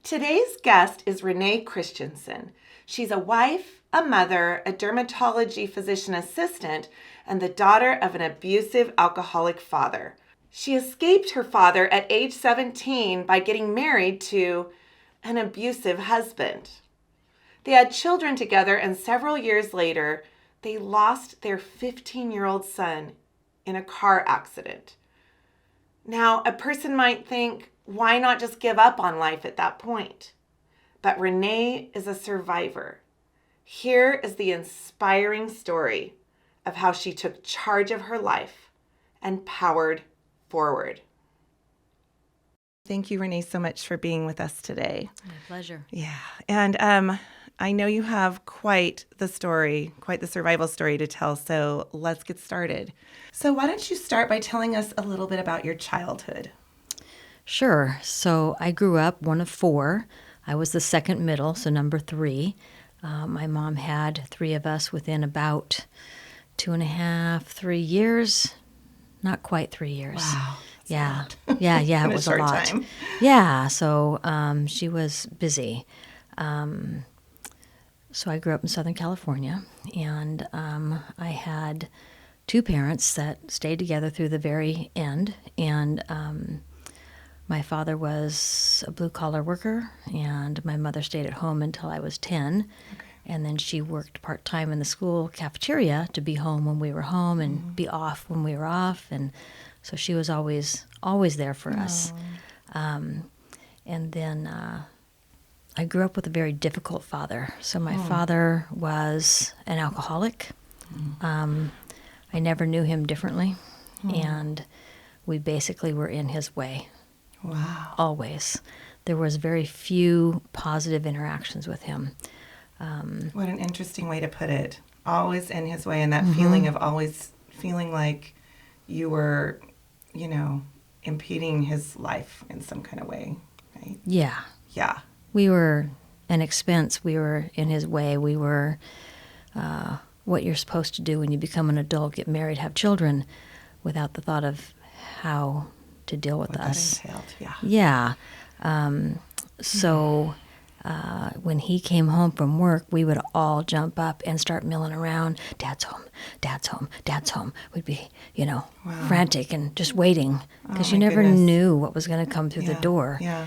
Today's guest is Renee Christenson. She's a wife, a mother, a dermatology physician assistant, and the daughter of an abusive alcoholic father. She escaped her father at age 17 by getting married to an abusive husband. They had children together, and several years later, they lost their 15-year-old son in a car accident. Now, a person might think, why not just give up on life at that point? But Renee is a survivor. Here is the inspiring story of how she took charge of her life and powered forward. Thank you, Renee, so much for being with us today. My pleasure. Yeah. And I know you have quite the survival story to tell, so let's get started. So why don't you start by telling us a little bit about your childhood? Sure. So I grew up one of four. I was the second middle, so number 3. My mom had 3 of us within about 2.5, 3 years. Not quite 3 years. Wow. Yeah. Yeah, it was a lot. Time. Yeah, so she was busy. So I grew up in Southern California, and I had 2 parents that stayed together through the very end, and my father was a blue-collar worker, and my mother stayed at home until I was 10, and then she worked part-time in the school cafeteria to be home when we were home and be off when we were off, and so she was always there for us. And then I grew up with a very difficult father. So my father was an alcoholic. I never knew him differently, and we basically were in his way. Wow. Always. There was very few positive interactions with him. What an interesting way to put it. Always in his way, and that feeling of always feeling like you were, impeding his life in some kind of way, right? Yeah. Yeah. We were an expense. We were in his way. We were what you're supposed to do when you become an adult, get married, have children, without the thought of how to deal with us. That entailed, yeah. Yeah. So when he came home from work, we would all jump up and start milling around. Dad's home, Dad's home, Dad's home. We'd be, frantic and just waiting because you never knew what was going to come through the door. Yeah.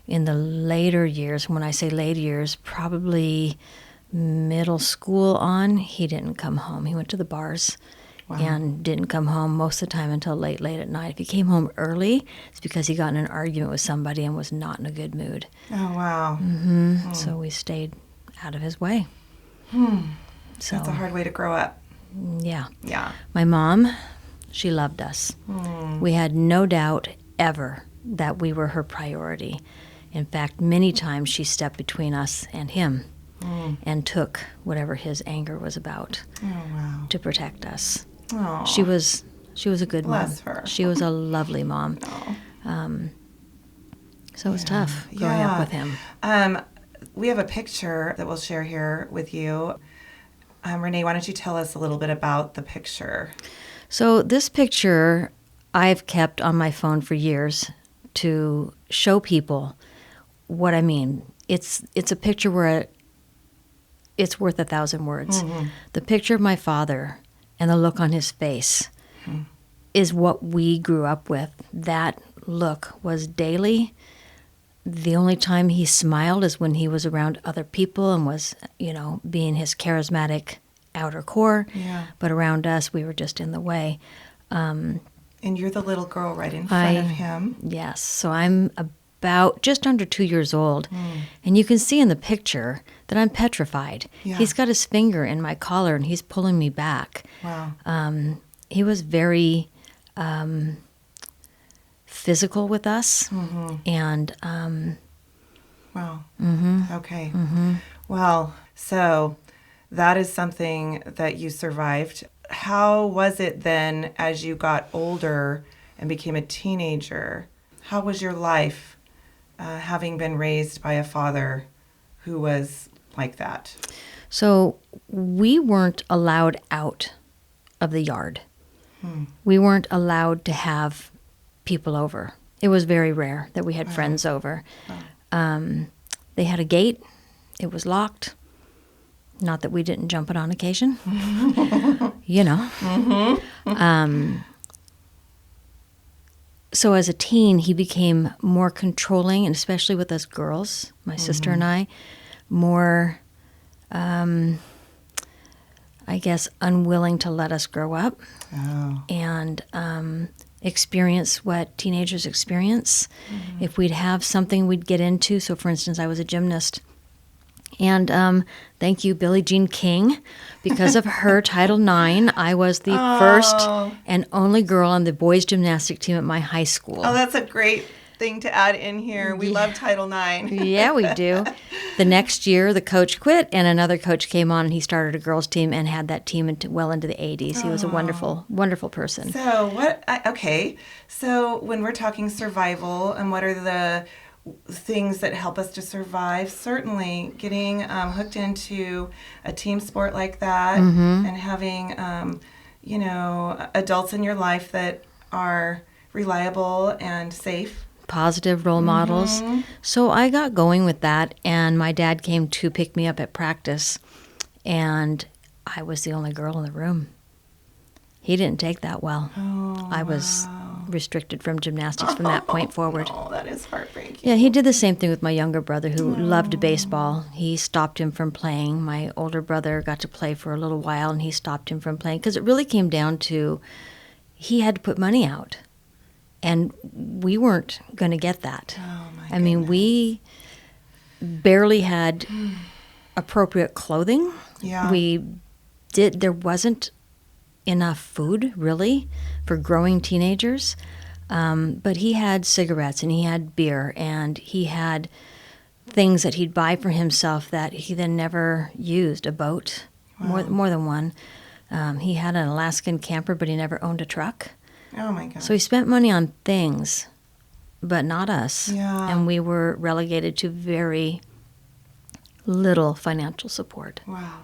In the later years, when I say later years, probably middle school on, he didn't come home. He went to the bars. Wow. And didn't come home most of the time until late at night. If he came home early, it's because he got in an argument with somebody and was not in a good mood. Oh, wow. So we stayed out of his way. So that's a hard way to grow up. Yeah. Yeah. My mom, she loved us. We had no doubt ever that we were her priority. In fact, many times she stepped between us and him and took whatever his anger was about to protect us. Oh, She was a good mom. bless her. She was a lovely mom. So it was tough growing up with him. We have a picture that we'll share here with you. Renee, why don't you tell us a little bit about the picture? So this picture I've kept on my phone for years to show people what I mean. It's a picture where it's worth 1,000 words. The picture of my father and the look on his face is what we grew up with. That look was daily. The only time he smiled is when he was around other people and was, being his charismatic outer core. Yeah. But around us, we were just in the way. And you're the little girl right in front of him. Yes. So I'm about just under 2 years old. And you can see in the picture that I'm petrified. Yeah. He's got his finger in my collar and he's pulling me back. Wow. He was very physical with us. And wow. Okay. Well, so that is something that you survived. How was it then as you got older and became a teenager. How was your life having been raised by a father who was like that? So we weren't allowed out of the yard. We weren't allowed to have people over. It was very rare that we had friends over. They had a gate. It was locked. Not that we didn't jump it on occasion. You know. So as a teen, he became more controlling, and especially with us girls, my sister and I, more, I guess, unwilling to let us grow up and experience what teenagers experience. If we'd have something we'd get into, so for instance, I was a gymnast. And thank you, Billie Jean King. Because of her Title IX, I was the first and only girl on the boys' gymnastic team at my high school. Oh, that's a great thing to add in here. We love Title IX. Yeah, we do. The next year, the coach quit, and another coach came on, and he started a girls' team and had that team well into the 80s. He was a wonderful, wonderful person. So So when we're talking survival and what are the things that help us to survive, certainly getting hooked into a team sport like that and having adults in your life that are reliable and safe, positive role models. So I got going with that, and my dad came to pick me up at practice, and I was the only girl in the room. He didn't take that well. I was restricted from gymnastics from that point forward. Oh, that is heartbreaking. Yeah, he did the same thing with my younger brother who loved baseball. He stopped him from playing. My older brother got to play for a little while, and he stopped him from playing because it really came down to he had to put money out, and we weren't going to get that. I mean, we barely had appropriate clothing. Yeah. There wasn't enough food, really, for growing teenagers. But he had cigarettes, and he had beer, and he had things that he'd buy for himself that he then never used, a boat, more than one. He had an Alaskan camper, but he never owned a truck. Oh, my God. So he spent money on things, but not us. Yeah. And we were relegated to very little financial support. Wow.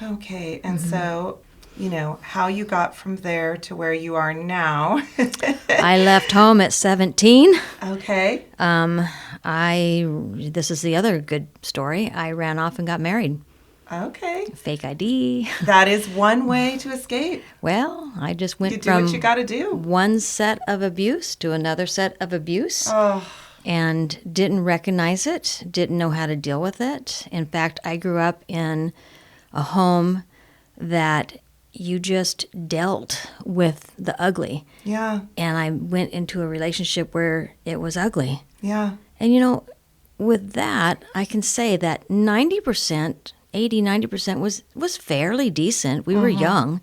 Okay, and so, how you got from there to where you are now. I left home at 17. Okay. This is the other good story. I ran off and got married. Okay. Fake ID. That is one way to escape. Well, I just went You do from what you got to do. one set of abuse to another set of abuse. Oh. And didn't recognize it, didn't know how to deal with it. In fact, I grew up in a home that you just dealt with the ugly. Yeah. And I went into a relationship where it was ugly. Yeah. And with that, I can say that 90%, 90% was fairly decent. We were young,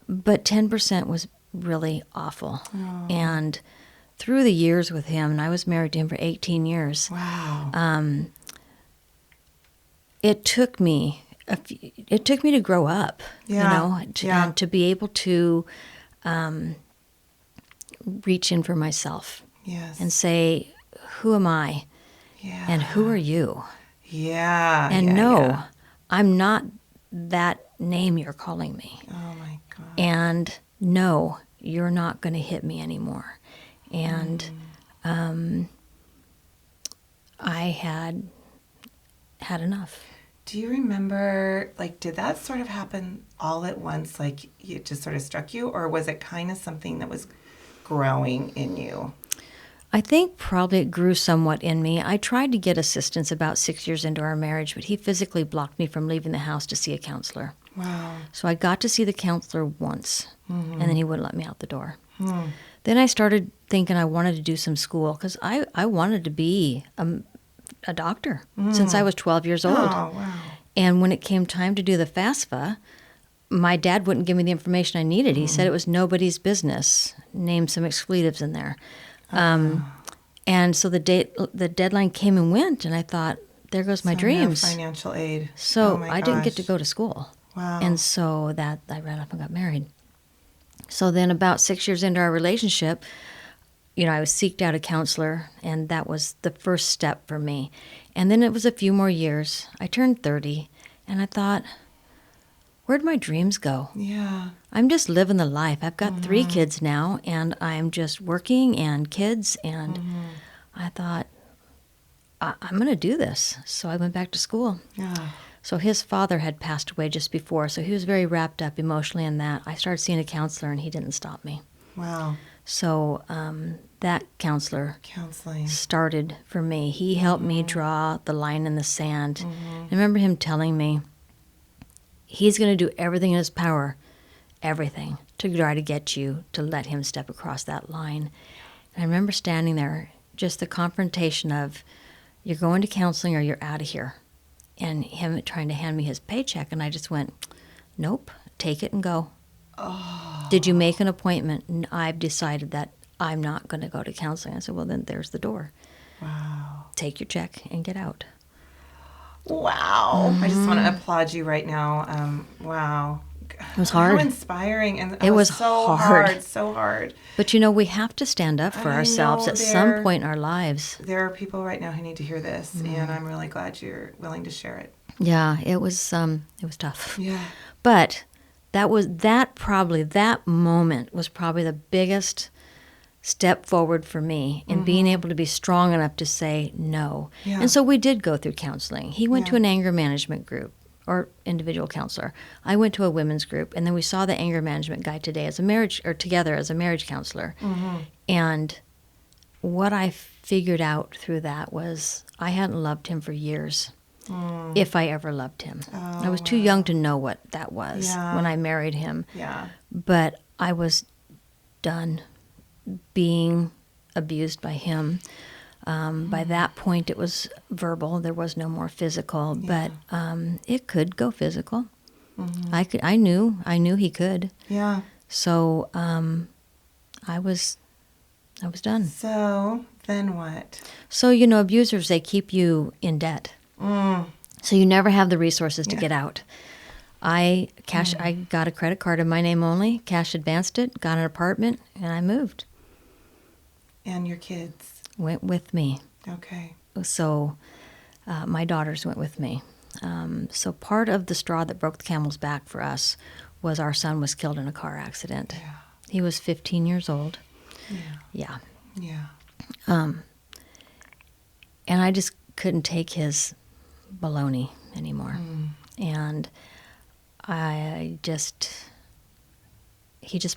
but 10% was really awful. Oh. And through the years with him, and I was married to him for 18 years. Wow. It took me to grow up, and to be able to reach in for myself. Yes. And say, who am I? Yeah. And who are you? Yeah. And no, I'm not that name you're calling me. Oh, my God. And no, you're not going to hit me anymore. And I had enough. Do you remember, did that sort of happen all at once? It just sort of struck you? Or was it kind of something that was growing in you? I think probably it grew somewhat in me. I tried to get assistance about 6 years into our marriage, but he physically blocked me from leaving the house to see a counselor. Wow. So I got to see the counselor once, and then he wouldn't let me out the door. Then I started thinking I wanted to do some school because I wanted to be a doctor since I was 12 years old. Oh, wow. And when it came time to do the FAFSA, my dad wouldn't give me the information I needed. He said it was nobody's business. Named some expletives in there. And so the deadline came and went, and I thought, there goes my dreams. No financial aid. So Oh my I didn't get gosh. to go to school. Wow. And so I ran off and got married. So then about 6 years into our relationship, I was seeked out a counselor, and that was the first step for me. And then it was a few more years. I turned 30, and I thought, where'd my dreams go? Yeah. I'm just living the life. I've got 3 kids now, and I'm just working and kids, and I thought, I'm going to do this. So I went back to school. Yeah. So his father had passed away just before, so he was very wrapped up emotionally in that. I started seeing a counselor, and he didn't stop me. Wow. So that counselor Counseling started for me. He helped me draw the line in the sand. I remember him telling me he's going to do everything in his power, everything, to try to get you to let him step across that line. And I remember standing there, just the confrontation of, you're going to counseling or you're out of here. And him trying to hand me his paycheck, and I just went, nope, take it and go. Oh. Did you make an appointment? And I've decided that I'm not going to go to counseling. I said, well, then there's the door. Wow. Take your check and get out. Wow. I just want to applaud you right now. Wow. It was hard. How inspiring. And it was so hard. So hard. But we have to stand up for ourselves at some point in our lives. There are people right now who need to hear this, and I'm really glad you're willing to share it. Yeah, it was tough. Yeah. But that moment was probably the biggest step forward for me in being able to be strong enough to say no. Yeah. And so we did go through counseling. He went to an anger management group or individual counselor. I went to a women's group, and then we saw the anger management guy together as a marriage counselor. And what I figured out through that was I hadn't loved him for years, if I ever loved him. I was too young to know what that was when I married him. Yeah. But I was done being abused by him. By that point, it was verbal. There was no more physical, but it could go physical. I knew he could. Yeah. So I was done. So then what? So abusers, they keep you in debt. So you never have the resources to get out. I got a credit card in my name only, cash advanced it, got an apartment, and I moved. And your kids? Went with me. Okay. So my daughters went with me. So part of the straw that broke the camel's back for us was our son was killed in a car accident. Yeah. He was 15 years old. Yeah. And I just couldn't take his baloney anymore. And he just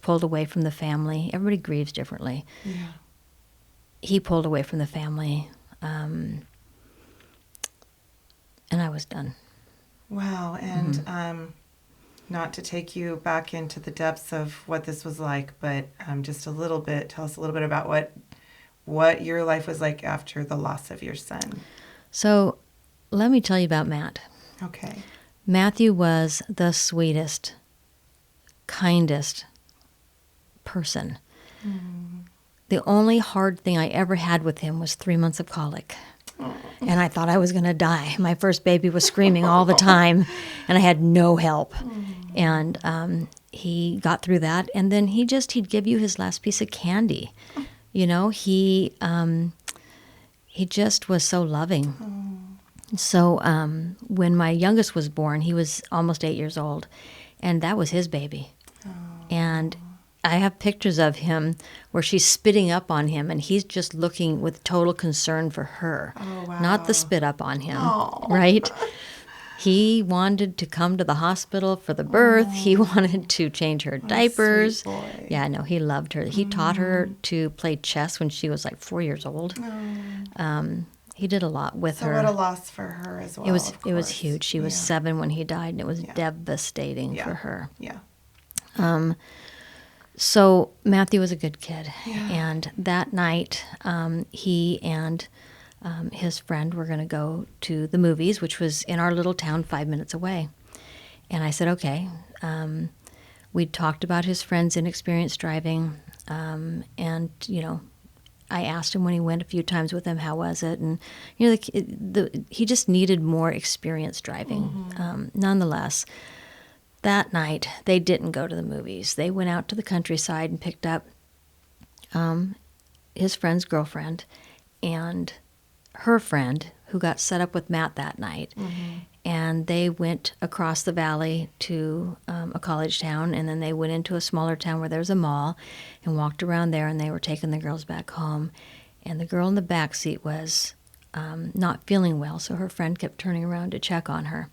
pulled away from the family. Everybody grieves differently. Yeah. He pulled away from the family, and I was done. Wow. And not to take you back into the depths of what this was like, but just tell us a little bit about what your life was like after the loss of your son. So let me tell you about Matt. Okay. Matthew was the sweetest, kindest person. The only hard thing I ever had with him was 3 months of colic. And I thought I was going to die. My first baby was screaming all the time, and I had no help. And he got through that, and then he'd give you his last piece of candy. He just was so loving. So when my youngest was born, he was almost 8 years old, and that was his baby. And I have pictures of him where she's spitting up on him, and he's just looking with total concern for her, not the spit up on him, right? He wanted to come to the hospital for the birth. He wanted to change her diapers. Sweet boy. Yeah, no, he loved her. He taught her to play chess when she was like 4 years old. He did a lot with her. So what a loss for her as well. It was huge. She was 7 when he died, and it was devastating for her. Yeah. So Matthew was a good kid, and that night he and his friend were going to go to the movies, which was in our little town 5 minutes away. And I said, okay. We'd talked about his friend's inexperienced driving, and I asked him when he went a few times with him, how was it? And he just needed more experience driving. Nonetheless, that night, they didn't go to the movies. They went out to the countryside and picked up his friend's girlfriend and her friend, who got set up with Matt that night. And they went across the valley to a college town, and then they went into a smaller town where there was a mall and walked around there, and they were taking the girls back home. And the girl in the back seat was not feeling well, so her friend kept turning around to check on her.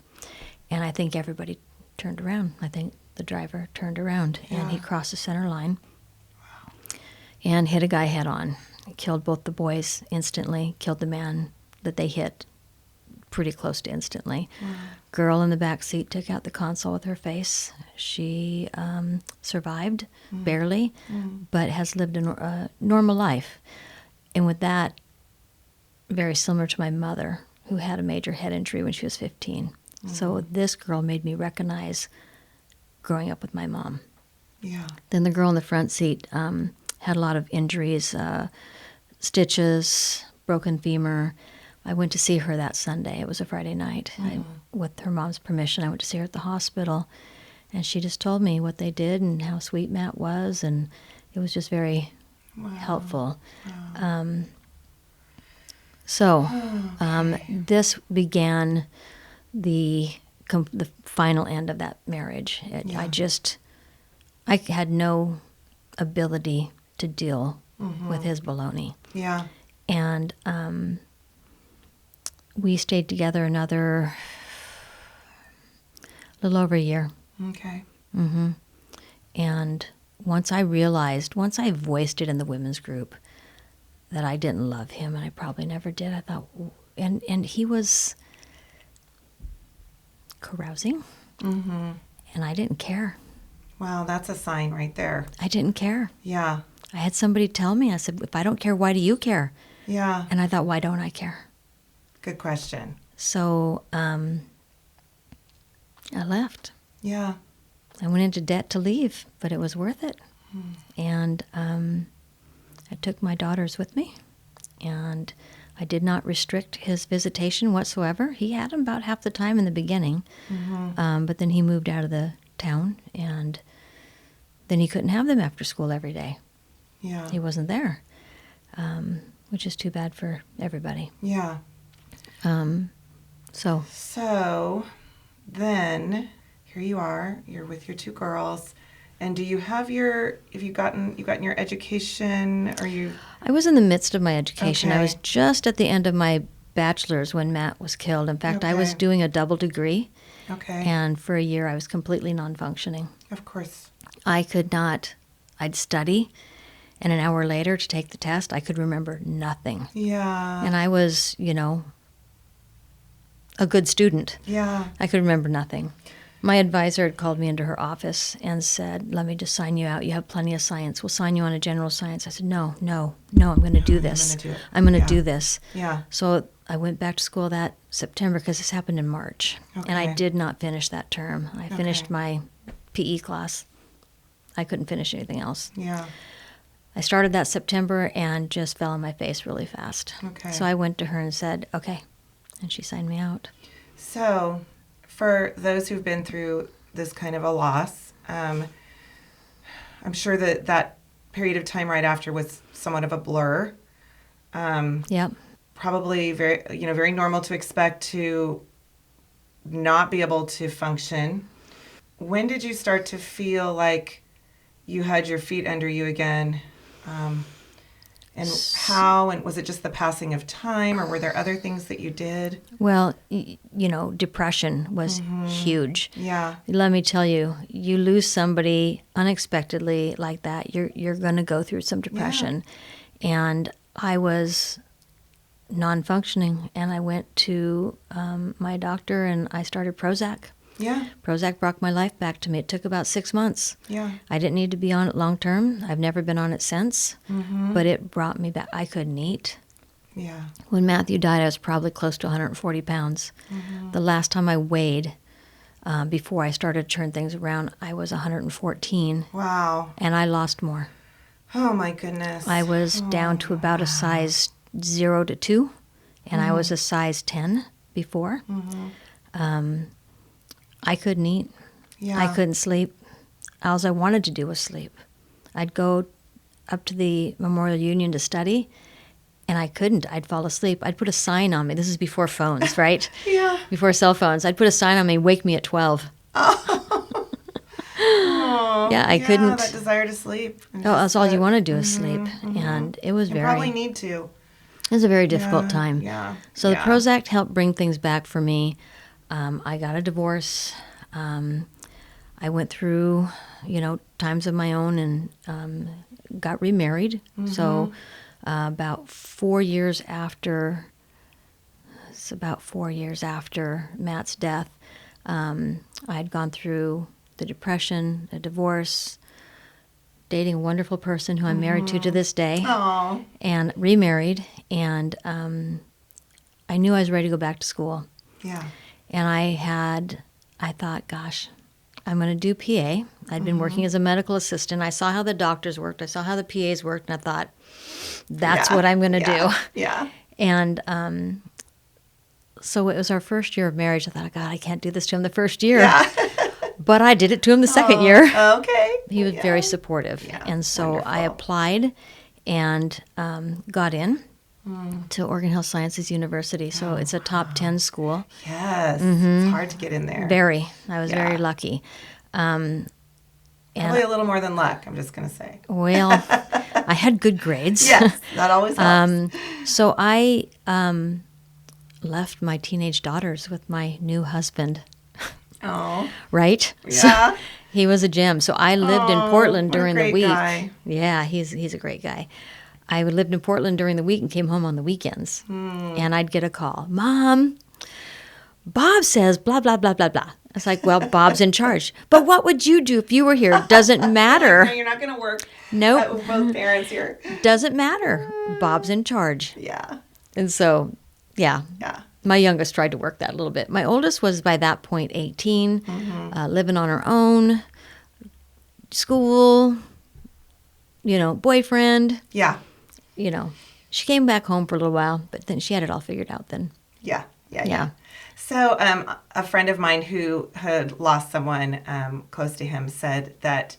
And I think everybody turned around. I think the driver turned around, and he crossed the center line and hit a guy head on. Killed both the boys instantly, killed the man that they hit pretty close to instantly. Girl in the back seat took out the console with her face. She survived, barely, but has lived a normal life. And with that, very similar to my mother, who had a major head injury when she was 15. So this girl made me recognize growing up with my mom. Yeah. Then the girl in the front seat had a lot of injuries, stitches, broken femur. I went to see her that Sunday. It was a Friday night. With her mom's permission, I went to see her at the hospital. And she just told me what they did and how sweet Matt was. And it was just very helpful. This began the final end of that marriage. I had no ability to deal with his baloney. Yeah. And we stayed together another little over a year. Okay. And once I voiced it in the women's group that I didn't love him, and I probably never did, I thought, and he was carousing, and I didn't care. Wow, that's a sign right there. I didn't care. Yeah. I had somebody tell me, I said, if I don't care, why do you care? Yeah. And I thought, why don't I care? Good question. So I left. Yeah. I went into debt to leave, but it was worth it. And I took my daughters with me, and I did not restrict his visitation whatsoever. He had them about half the time in the beginning, but then he moved out of the town, and then he couldn't have them after school every day. Yeah. He wasn't there, which is too bad for everybody. Yeah. So then here you are, you're with your two girls. And do you have you gotten your education? I was in the midst of my education. Okay. I was just at the end of my bachelor's when Matt was killed. In fact, I was doing a double degree. Okay. And for a year, I was completely non-functioning. Of course. I could not, I'd study, and an hour later to take the test, I could remember nothing. Yeah. And I was, a good student. Yeah. I could remember nothing. My advisor had called me into her office and said, let me just sign you out. You have plenty of science. We'll sign you on a general science. I said, no, I'm going to do this. I'm going to do this. Yeah. So I went back to school that September because this happened in March. Okay. And I did not finish that term. I finished my PE class. I couldn't finish anything else. Yeah. I started that September and just fell on my face really fast. Okay. So I went to her and said, okay. And she signed me out. So for those who've been through this kind of a loss, I'm sure that period of time right after was somewhat of a blur. Yep. Probably very normal to expect to not be able to function. When did you start to feel like you had your feet under you again? And how? And was it just the passing of time, or were there other things that you did? Well, depression was huge. Yeah. Let me tell you, you lose somebody unexpectedly like that, you're going to go through some depression. Yeah. And I was non-functioning, and I went to my doctor, and I started Prozac. Yeah. Prozac brought my life back to me. It took about 6 months. Yeah. I didn't need to be on it long term. I've never been on it since, but it brought me back. I couldn't eat. Yeah. When Matthew died, I was probably close to 140 pounds. The last time I weighed, before I started to turn things around, I was 114. Wow. And I lost more. Oh, my goodness. I was down to about a size 0 to 2, and I was a size 10 before. I couldn't eat. Yeah. I couldn't sleep. All I wanted to do was sleep. I'd go up to the Memorial Union to study, and I couldn't. I'd fall asleep. I'd put a sign on me. This is before phones, right? Yeah. Before cell phones. I'd put a sign on me, wake me at 12. Oh, Yeah, I couldn't. That desire to sleep. Oh, that's all you want to do is sleep. And it was You probably need to. it was a very difficult time. Yeah. So the Prozac helped bring things back for me. I got a divorce. I went through, times of my own and got remarried. So about 4 years after, Matt's death, I had gone through the depression, a divorce, dating a wonderful person who I'm married to this day, Aww. and remarried. And I knew I was ready to go back to school. Yeah. And I thought, gosh, I'm going to do PA. I'd been working as a medical assistant. I saw how the doctors worked. I saw how the PAs worked. And I thought, that's what I'm going to do. Yeah. And so it was our first year of marriage. I thought, God, I can't do this to him the first year. Yeah. But I did it to him the second year. Okay. He was very supportive. Yeah, And so wonderful. I applied and got in to Oregon Health Sciences University. So it's a top 10 school. Yes. It's hard to get in there. Very. I was very lucky. Probably a little more than luck, I'm just going to say. Well, I had good grades. Yes, that always helps. So I left my teenage daughters with my new husband. Oh. Right? Yeah. So he was a gem. So I lived in Portland during the week. Guy. Yeah, he's a great guy. I lived in Portland during the week and came home on the weekends. And I'd get a call. Mom, Bob says blah, blah, blah, blah, blah. I was like, well, Bob's in charge. But what would you do if you were here? Doesn't matter. No, you're not going to work Nope. with both parents here. Doesn't matter. Bob's in charge. Yeah. And so, yeah. Yeah. My youngest tried to work that a little bit. My oldest was by that point 18, living on her own, school, boyfriend. Yeah. She came back home for a little while, but then she had it all figured out then. Yeah. So a friend of mine who had lost someone close to him said that,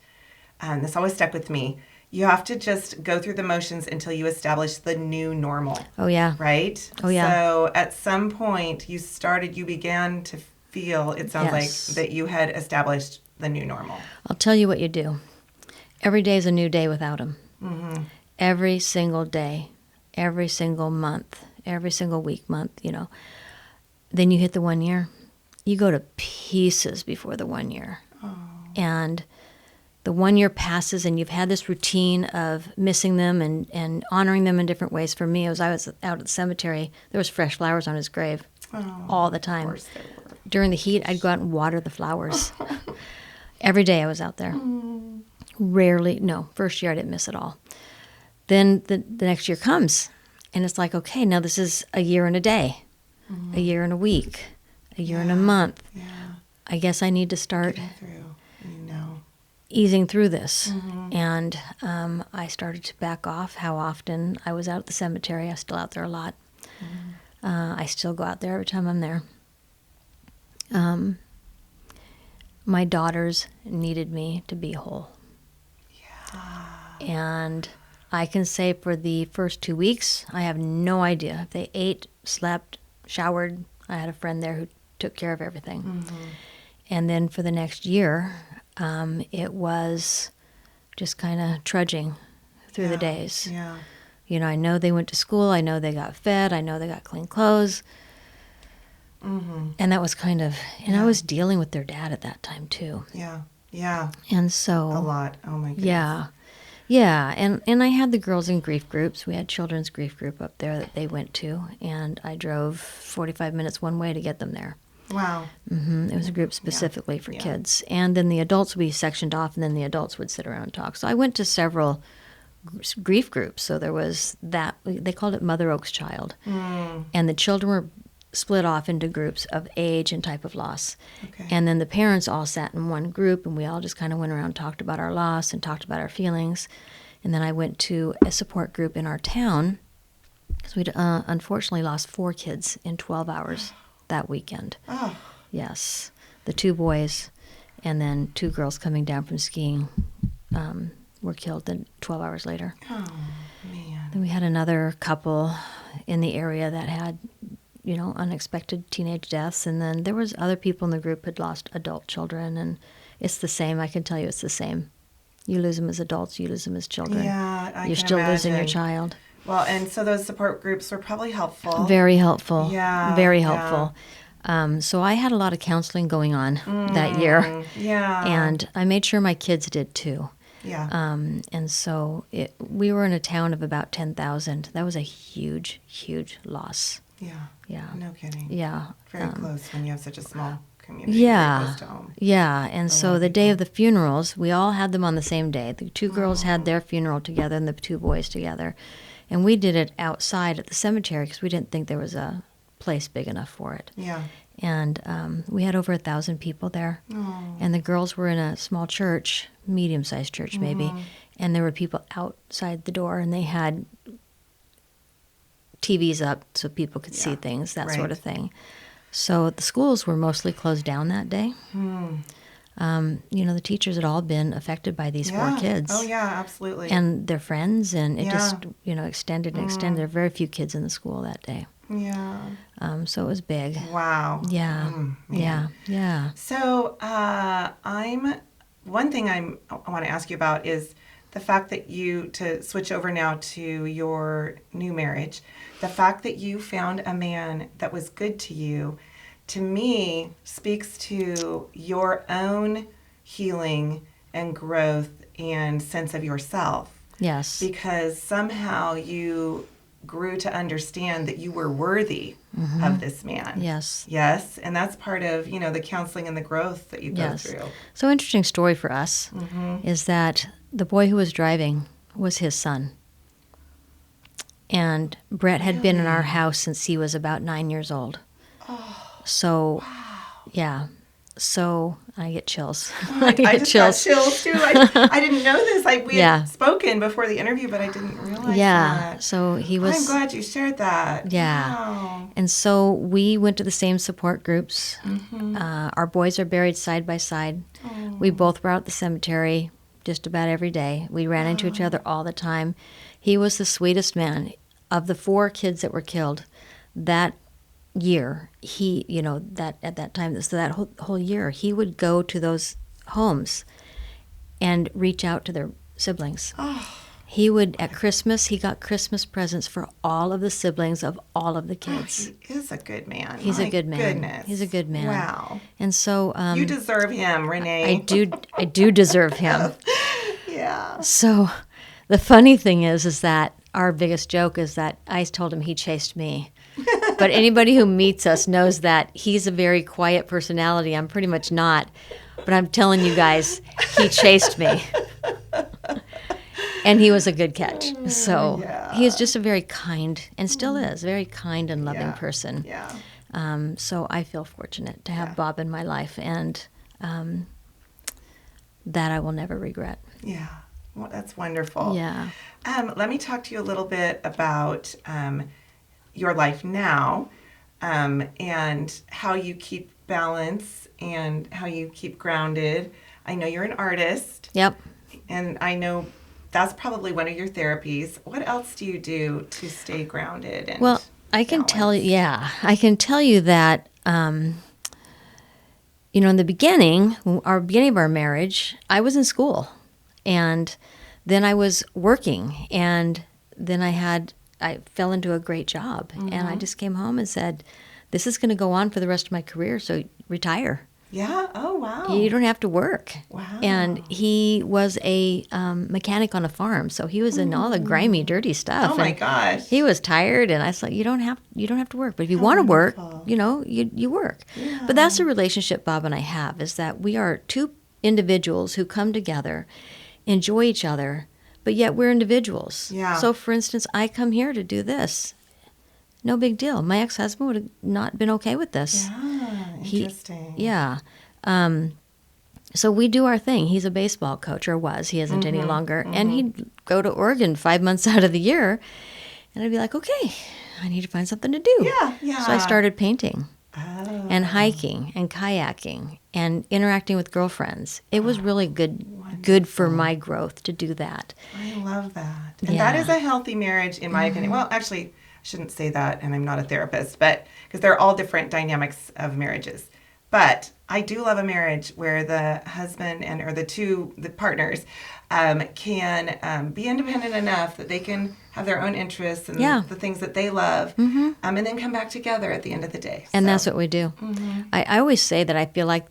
this always stuck with me, you have to just go through the motions until you establish the new normal. Oh, yeah. Right? Oh, yeah. So at some point you began to feel, it sounds like, that you had established the new normal. I'll tell you what you do. Every day is a new day without him. Mm-hmm. Every single day, every single month, every single week, month, Then you hit the 1 year. You go to pieces before the 1 year. Oh. And the 1 year passes and you've had this routine of missing them and honoring them in different ways. For me, I was out at the cemetery. There was fresh flowers on his grave all the time. Of course there were. During the heat, I'd go out and water the flowers. Every day I was out there. First year I didn't miss it all. Then the next year comes and it's like, okay, now this is a year and a day. A year and a week, a year and a month. Yeah. I guess I need to start easing through this. And I started to back off how often I was out at the cemetery. I was still out there a lot. I still go out there every time I'm there. My daughters needed me to be whole. Yeah. And I can say for the first 2 weeks, I have no idea if they ate, slept, showered. I had a friend there who took care of everything. And then for the next year, it was just kind of trudging through the days. Yeah. I know they went to school. I know they got fed. I know they got clean clothes. And that was kind of, I was dealing with their dad at that time too. Yeah. Yeah. And so. A lot. Oh my goodness. Yeah. Yeah, and I had the girls in grief groups. We had children's grief group up there that they went to, and I drove 45 minutes one way to get them there. Wow. It was a group specifically for kids. And then the adults would be sectioned off, and then the adults would sit around and talk. So I went to several grief groups. So there was that, they called it Mother Oak's Child. And the children were split off into groups of age and type of loss. Okay. And then the parents all sat in one group, and we all just kind of went around and talked about our loss and talked about our feelings. And then I went to a support group in our town because we'd unfortunately lost 4 kids in 12 hours that weekend. Oh. Yes, the 2 boys. And then 2 girls coming down from skiing were killed then 12 hours later. Oh, man. Then we had another couple in the area that had, unexpected teenage deaths. And then there was other people in the group had lost adult children. And it's the same. I can tell you it's the same. You lose them as adults, you lose them as children. Yeah, You're still losing your child. Well, and so those support groups were probably helpful. Very helpful. Yeah. Very helpful. So I had a lot of counseling going on that year. Yeah. And I made sure my kids did too. Yeah. And so we were in a town of about 10,000. That was a huge, huge loss. Yeah. Yeah. No kidding. Yeah. Very close when you have such a small community. Yeah. Very close to home. Yeah. And so the day of the funerals, we all had them on the same day. The 2 girls had their funeral together and the 2 boys together. And we did it outside at the cemetery because we didn't think there was a place big enough for it. Yeah. And we had over 1,000 people there. Oh. And the girls were in a small church, medium-sized church maybe, and there were people outside the door, and they had TVs up so people could see things, that sort of thing. So the schools were mostly closed down that day. The teachers had all been affected by these 4 kids. Oh, yeah, absolutely. And their friends, and it just, extended and extended. There were very few kids in the school that day. Yeah. So it was big. Wow. Yeah. Yeah. So one thing I want to ask you about is the fact that to switch over now to your new marriage, the fact that you found a man that was good to you, to me, speaks to your own healing and growth and sense of yourself. Yes. Because somehow you grew to understand that you were worthy of this man. Yes. Yes. And that's part of, the counseling and the growth that you go through. So interesting story for us is that the boy who was driving was his son. And Brett had been in our house since he was about 9 years old. Oh, so, wow. Yeah. So I get chills. I just got chills too. I didn't know this. We had spoken before the interview, but I didn't realize that. So he was... I'm glad you shared that. Yeah. Wow. And so we went to the same support groups. Our boys are buried side by side. Oh. We both were out at the cemetery just about every day. We ran into each other all the time. He was the sweetest man. Of the 4 kids that were killed that year, he, that at that time, so that whole year, he would go to those homes and reach out to their siblings. Oh. He would, at Christmas, he got Christmas presents for all of the siblings of all of the kids. He is a good man. He's a good man. Goodness. He's a good man. Wow. And so... you deserve him, Renee. I do deserve him. Yeah. So the funny thing is that our biggest joke is that I told him he chased me. But anybody who meets us knows that he's a very quiet personality. I'm pretty much not. But I'm telling you guys, he chased me. And he was a good catch. So he is just a very kind, and still is, very kind and loving person. Yeah. So I feel fortunate to have Bob in my life, and that I will never regret. Yeah. Well, that's wonderful. Yeah. Let me talk to you a little bit about your life now and how you keep balance and how you keep grounded. I know you're an artist. Yep. And I know that's probably one of your therapies. What else do you do to stay grounded? And well, I can tell you, I can tell you that, in the beginning of our marriage, I was in school. And then I was working, and then I fell into a great job, and I just came home and said, this is going to go on for the rest of my career, so retire. Yeah? Oh, wow. You don't have to work. Wow. And he was a mechanic on a farm, so he was in all the grimy, dirty stuff. Oh, my gosh. He was tired, and I said, you don't have to work. But if you want to work, you work. Yeah. But that's the relationship Bob and I have, is that we are 2 individuals who come together, enjoy each other, but yet we're individuals. Yeah. So, for instance, I come here to do this. No big deal. My ex-husband would have not been okay with this. Yeah, interesting. So we do our thing. He's a baseball coach, or was. He isn't any longer. And he'd go to Oregon 5 months out of the year, and I'd be like, okay, I need to find something to do. Yeah. So I started painting. and hiking and kayaking and interacting with girlfriends. It was really good for my growth to do that. I love that. And that is a healthy marriage, in my opinion. Well, actually, I shouldn't say that, and I'm not a therapist, but because they're all different dynamics of marriages. But I do love a marriage where the husband or the partners can be independent enough that they can have their own interests and the things that they love, and then come back together at the end of the day. And that's what we do. I always say that I feel like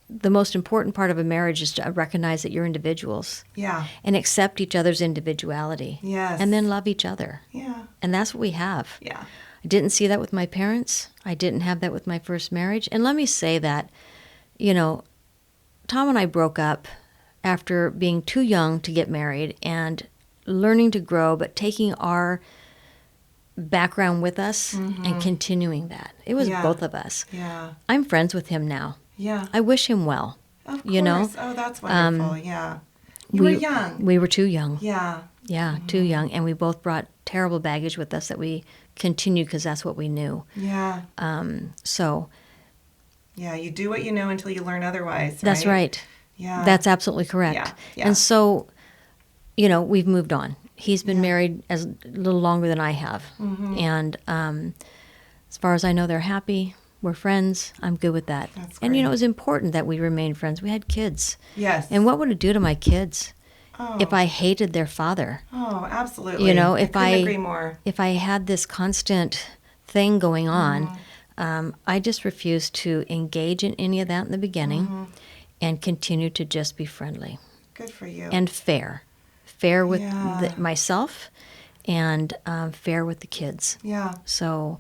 the most important part of a marriage is to recognize that you're individuals. Yeah. And accept each other's individuality. Yes. And then love each other. Yeah. And that's what we have. Yeah. I didn't see that with my parents. I didn't have that with my first marriage. And let me say that, you know, Tom and I broke up after being too young to get married and learning to grow, but taking our background with us and continuing that. It was both of us. Yeah. I'm friends with him now. Yeah. I wish him well. Of course. You know? Oh, that's wonderful. Yeah. You were young. We were too young. Yeah. Yeah, too young. And we both brought terrible baggage with us that we continued because that's what we knew. Yeah. So. Yeah, you do what you know until you learn otherwise, right? That's right. Yeah. That's absolutely correct. Yeah. And so, you know, we've moved on. He's been married a little longer than I have. And as far as I know, they're happy. We're friends. I'm good with that. That's and, great. you know, it was important that we remained friends. We had kids. Yes. And what would it do to my kids Oh. if I hated their father? Oh, absolutely. You know, I couldn't agree more. If I had this constant thing going on, I just refused to engage in any of that in the beginning and continue to just be friendly. Good for you. And fair. Fair with myself and fair with the kids. Yeah. So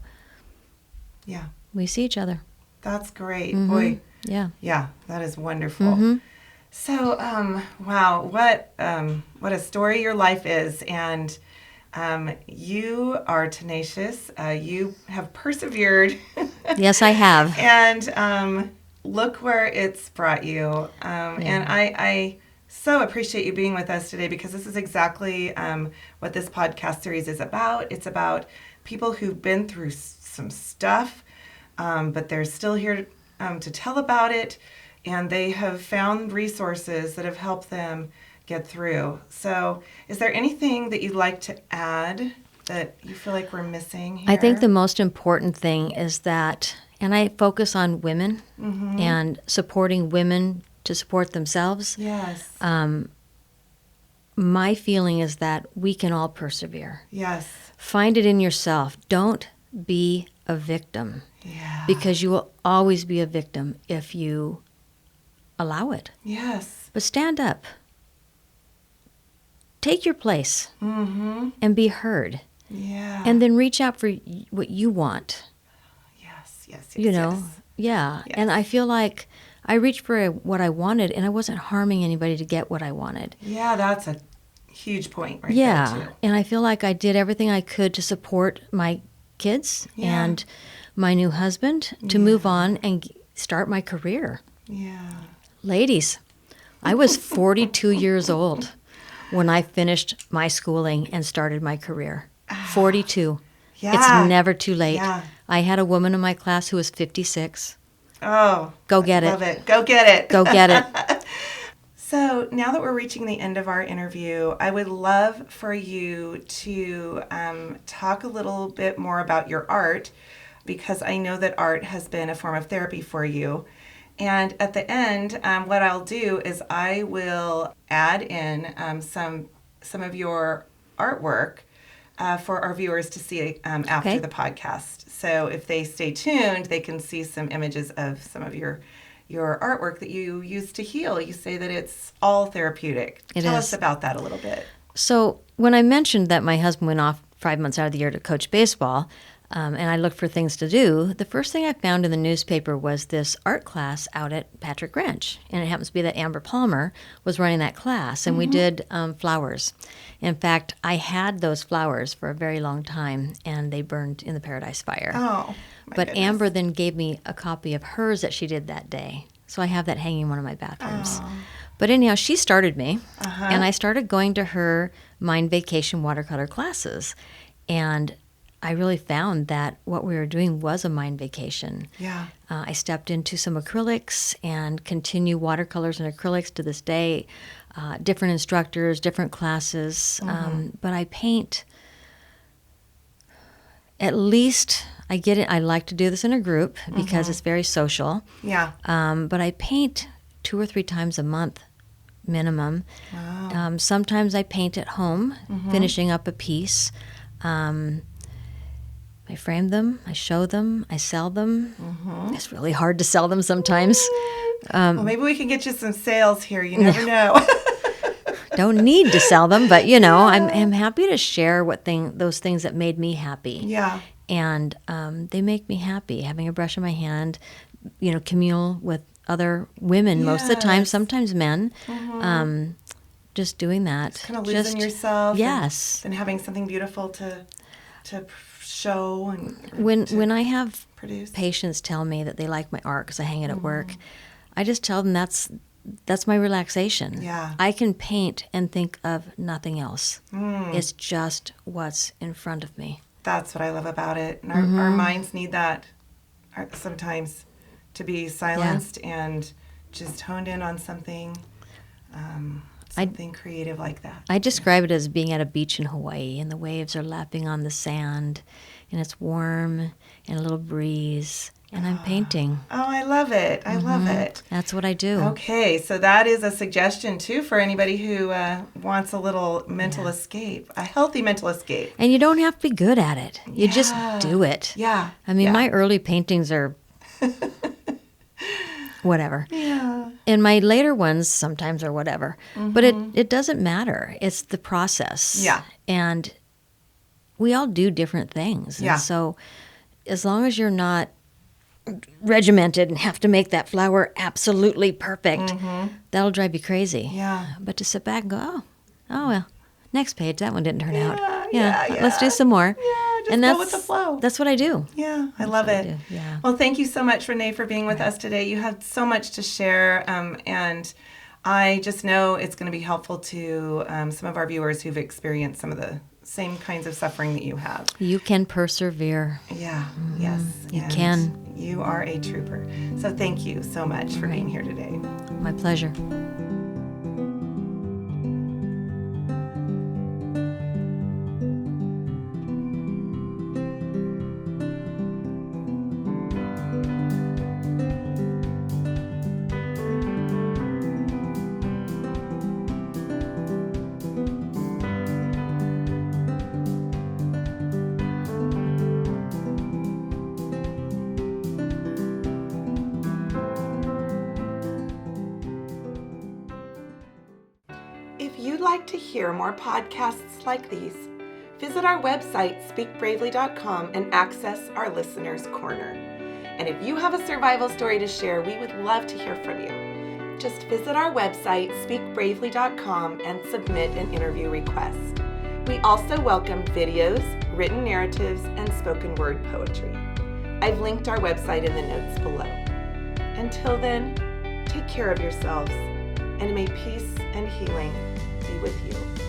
Yeah. we see each other. That's great. Boy. Yeah. Yeah, that is wonderful. So, wow, what a story your life is. And you are tenacious. You have persevered. Yes, I have. And look where it's brought you. And I so appreciate you being with us today, because this is exactly what this podcast series is about. It's about people who've been through some stuff, but they're still here to tell about it, and they have found resources that have helped them get through. So is there anything that you'd like to add that you feel like we're missing here? I think the most important thing is that, and I focus on women and supporting women to support themselves. Yes. My feeling is that we can all persevere. Yes. Find it in yourself. Don't be a victim. Yeah. Because you will always be a victim if you allow it. Yes. But stand up. Take your place and be heard. Yeah. And then reach out for what you want. Yes. You know? Yeah. Yes. And I feel like I reached for what I wanted, and I wasn't harming anybody to get what I wanted. Yeah, that's a huge point right there, too. And I feel like I did everything I could to support my kids and my new husband to move on and start my career. Yeah. Ladies, I was 42 years old when I finished my schooling and started my career. 42. Yeah. It's never too late. Yeah. I had a woman in my class who was 56. Oh. Go get it. Love it. Go get it. Go get it. So now that we're reaching the end of our interview, I would love for you to talk a little bit more about your art, because I know that art has been a form of therapy for you. And at the end, what I'll do is I will add in some of your artwork for our viewers to see after the podcast. So if they stay tuned, they can see some images of some of your artwork that you use to heal. You say that it's all therapeutic. Tell us about that a little bit. So when I mentioned that my husband went off 5 months out of the year to coach baseball, and I looked for things to do, the first thing I found in the newspaper was this art class out at Patrick Ranch. And it happens to be that Amber Palmer was running that class, and we did flowers. In fact, I had those flowers for a very long time, and they burned in the Paradise Fire. Oh, but goodness. Amber then gave me a copy of hers that she did that day. So I have that hanging in one of my bathrooms. Oh. But anyhow, she started me, and I started going to her Mind Vacation watercolor classes. And I really found that what we were doing was a mind vacation. Yeah. I stepped into some acrylics and continue watercolors and acrylics to this day. Different instructors, different classes. But I paint, at least, I get it. I like to do this in a group because it's very social. Yeah. But I paint 2 or 3 times a month minimum. Wow. Sometimes I paint at home, finishing up a piece. I frame them, I show them, I sell them. It's really hard to sell them sometimes. Well, maybe we can get you some sales here. You never know. Don't need to sell them, but I'm happy to share those things that made me happy. Yeah. And they make me happy. Having a brush in my hand, communal with other women most of the time, sometimes men. Just doing that. Just kind of losing yourself. Yes. And having something beautiful to show and when I have produce. Patients tell me that they like my art because I hang it at work, I just tell them that's my relaxation. Yeah. I can paint and think of nothing else. It's just what's in front of me. That's what I love about it. And our minds need that sometimes, to be silenced and just honed in on something creative like that. I describe it as being at a beach in Hawaii, and the waves are lapping on the sand, and it's warm and a little breeze, and I'm painting. Oh, I love it. I love it. That's what I do. Okay, so that is a suggestion, too, for anybody who wants a little mental escape, a healthy mental escape. And you don't have to be good at it. You just do it. Yeah. I mean, my early paintings are whatever. Yeah. And my later ones sometimes are whatever. But it doesn't matter. It's the process. Yeah. And we all do different things. Yeah. And so as long as you're not regimented and have to make that flower absolutely perfect, that'll drive you crazy. Yeah. But to sit back and go, oh well, next page, that one didn't turn out. Yeah. Let's do some more. Yeah, just and go with the flow. That's what I do. Yeah, I love it. Yeah. Well, thank you so much, Renee, for being with us today. You had so much to share, and I just know it's going to be helpful to some of our viewers who've experienced some of the same kinds of suffering that you have. You can persevere. Yeah, yes. You and can. You are a trooper. So thank you so much for being here today. My pleasure. If you'd like to hear more podcasts like these, visit our website, speakbravely.com, and access our Listener's Corner. And if you have a survival story to share, we would love to hear from you. Just visit our website, speakbravely.com, and submit an interview request. We also welcome videos, written narratives, and spoken word poetry. I've linked our website in the notes below. Until then, take care of yourselves, and may peace and healing be with you.